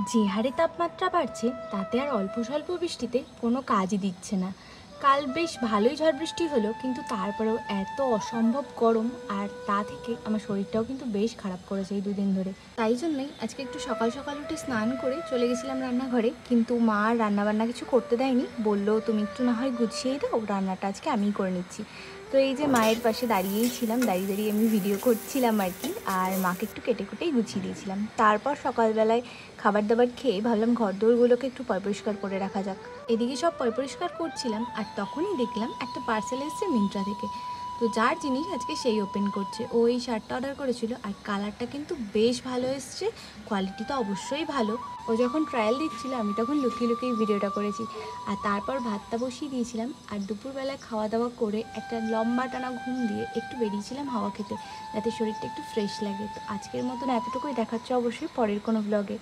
যে হারে তাপমাত্রা বাড়ছে তাতে আর অল্প স্বল্প বৃষ্টিতে কোনো কাজই দিচ্ছে না। কাল বেশ ভালোই ঝড় বৃষ্টি হলো, কিন্তু তারপরেও এত অসম্ভব গরম, আর তা থেকে আমার শরীরটাও কিন্তু বেশ খারাপ করেছে এই দুদিন ধরে। তাই জন্যই আজকে একটু সকাল সকাল উঠে স্নান করে চলে গেছিলাম রান্নাঘরে, কিন্তু মা আর রান্নাবান্না কিছু করতে দেয়নি, বললো তুমি একটু না হয় গুছিয়েই দাও, রান্নাটা আজকে আমিই করে নিচ্ছি। তো এই যে মায়ের পাশে দাঁড়িয়েই ছিলাম, দাঁড়িয়ে দাঁড়িয়ে আমি ভিডিও করছিলাম আর কি, আর মাকে একটু কেটে কুটেই গুছিয়ে দিয়েছিলাম। তারপর সকালবেলায় খাবার দাবার খেয়ে ভাবলাম ঘর দোরগুলোকে একটু পরিষ্কার করে রাখা যাক। এদিকে সব পরিষ্কার করছিলাম, আর তখনই দেখলাম একটা পার্সেল এসেছে মিন্ত্রা থেকে। তো যার জিনিস আজকে সেই ওপেন করছে, ও এই শার্টটা অর্ডার করেছিল, আর কালারটা কিন্তু বেশ ভালো এসছে, কোয়ালিটি তো অবশ্যই ভালো। ও যখন ট্রায়াল দিচ্ছিল আমি তখন লুকিয়ে লুকিয়ে ভিডিওটা করেছি। আর তারপর ভাতটা বসিয়ে দিয়েছিলাম, আর দুপুরবেলায় খাওয়া দাওয়া করে একটা লম্বা টানা ঘুম দিয়ে একটু বেরিয়েছিলাম হাওয়া খেতে, যাতে শরীরটা একটু ফ্রেশ লাগে। তো আজকের মতন এতটুকুই, দেখাচ্ছে অবশ্যই পরের কোনো ব্লগে।